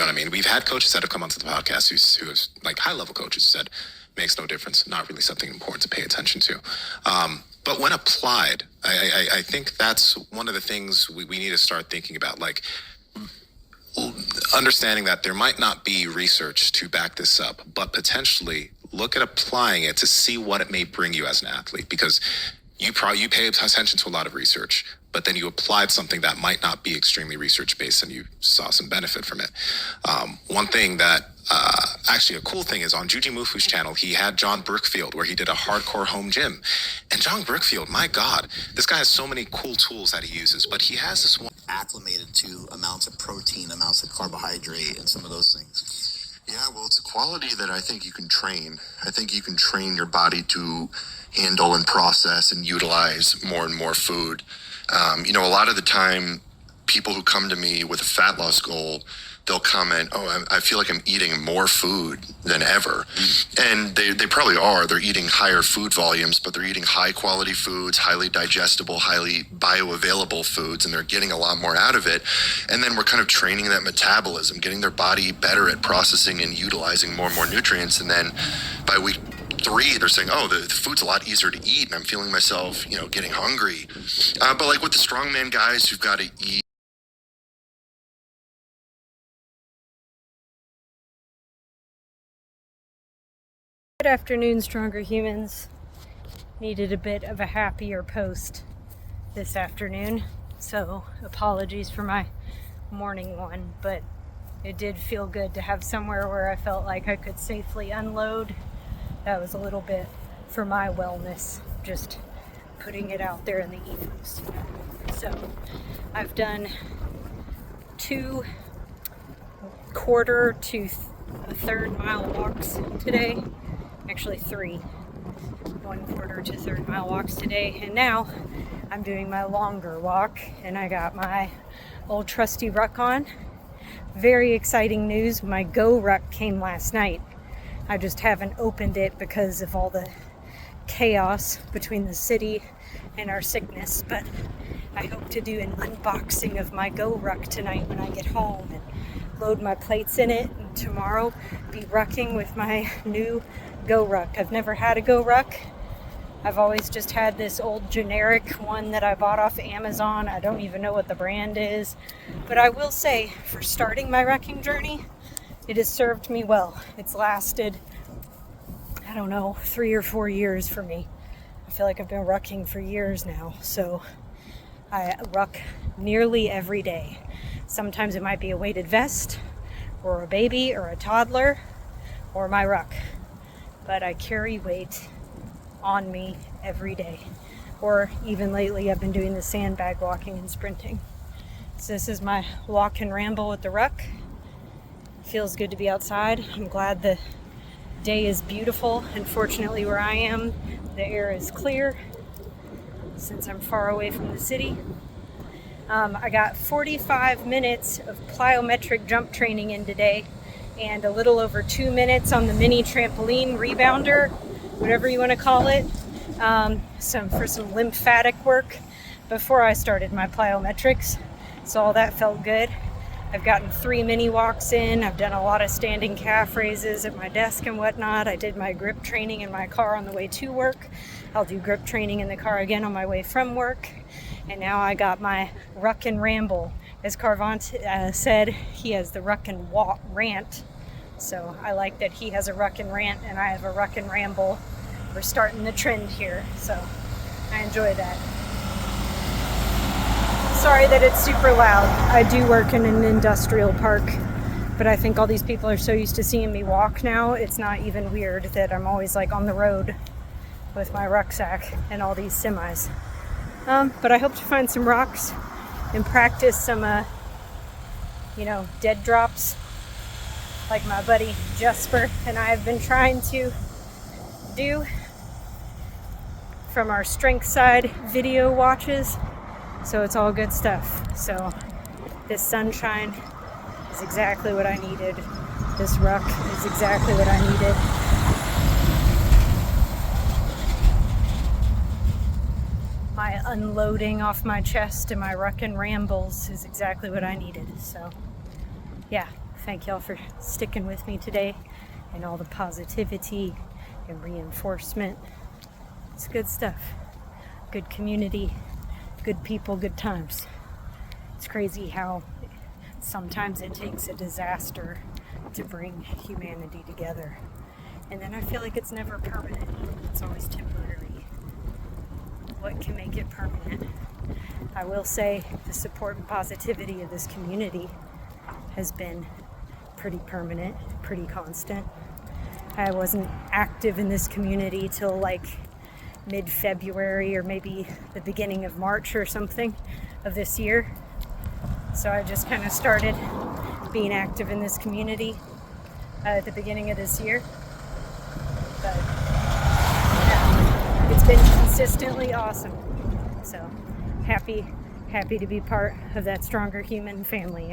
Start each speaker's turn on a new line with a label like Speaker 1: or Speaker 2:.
Speaker 1: know what I mean? We've had coaches that have come onto the podcast who have, like, high-level coaches, said makes no difference, not really something important to pay attention to. But when applied, I think that's one of the things we need to start thinking about, like, understanding that there might not be research to back this up, but potentially look at applying it to see what it may bring you as an athlete, because you pay attention to a lot of research, but then you applied something that might not be extremely research based and you saw some benefit from it. One thing that actually a cool thing is on Juji Mufu's channel, he had John Brookfield where he did a hardcore home gym. And John Brookfield, my God, this guy has so many cool tools that he uses, but he has this one
Speaker 2: acclimated to amounts of protein, amounts of carbohydrate, and some of those things.
Speaker 3: Yeah, well, it's a quality that I think you can train. I think you can train your body to handle and process and utilize more and more food. A lot of the time, people who come to me with a fat loss goal, they'll comment, oh, I feel like I'm eating more food than ever. And they probably are. They're eating higher food volumes, but they're eating high quality foods, highly digestible, highly bioavailable foods, and they're getting a lot more out of it. And then we're kind of training that metabolism, getting their body better at processing and utilizing more and more nutrients. And then by week 3, they're saying, oh, the food's a lot easier to eat, and I'm feeling myself, getting hungry. But like with the strongman guys who've got to eat,
Speaker 4: Good afternoon, Stronger Humans. Needed a bit of a happier post this afternoon, so apologies for my morning one, but it did feel good to have somewhere where I felt like I could safely unload. That was a little bit for my wellness, just putting it out there in the ethos. So I've done 2 quarter to a third mile walks today. Actually 3 1/4 to third mile walks today, and now I'm doing my longer walk, and I got my old trusty Ruck on. Very exciting news, my Go Ruck came last night. I just haven't opened it because of all the chaos between the city and our sickness, but I hope to do an unboxing of my Go Ruck tonight when I get home and load my plates in it, and tomorrow be rucking with my new Go Ruck. I've never had a Go Ruck. I've always just had this old generic one that I bought off Amazon. I don't even know what the brand is, but I will say, for starting my rucking journey, it has served me well. It's lasted, 3 or 4 years for me. I feel like I've been rucking for years now, so I ruck nearly every day. Sometimes it might be a weighted vest, or a baby, or a toddler, or my ruck. But I carry weight on me every day. Or even lately, I've been doing the sandbag walking and sprinting. So this is my walk and ramble with the Ruck. Feels good to be outside. I'm glad the day is beautiful. Unfortunately, where I am, the air is clear since I'm far away from the city. I got 45 minutes of plyometric jump training in today, and a little over 2 minutes on the mini trampoline rebounder, whatever you want to call it, for some lymphatic work before I started my plyometrics. So all that felt good. I've gotten 3 mini walks in. I've done a lot of standing calf raises at my desk and whatnot. I did my grip training in my car on the way to work. I'll do grip training in the car again on my way from work. And now I got my Ruck and Ramble. As Carvant said, he has the Ruck and Rant. So I like that he has a Ruck and Rant and I have a Ruck and Ramble. We're starting the trend here, so I enjoy that. Sorry that it's super loud. I do work in an industrial park, but I think all these people are so used to seeing me walk now, it's not even weird that I'm always like on the road with my rucksack and all these semis. But I hope to find some rocks and practice some, dead drops like my buddy Jesper and I have been trying to do from our strength side video watches. So it's all good stuff. So this sunshine is exactly what I needed. This Ruck is exactly what I needed. My unloading off my chest and my Ruck and Rambles is exactly what I needed. So yeah, thank y'all for sticking with me today and all the positivity and reinforcement. It's good stuff. Good community, good people, good times. It's crazy how sometimes it takes a disaster to bring humanity together. And then I feel like it's never permanent. It's always temporary. What can make it permanent? I will say the support and positivity of this community has been pretty permanent, pretty constant. I wasn't active in this community till like mid-February or maybe the beginning of March or something of this year. So I just kind of started being active in this community at the beginning of this year. But yeah, it's been consistently awesome. So happy to be part of that Stronger Human family.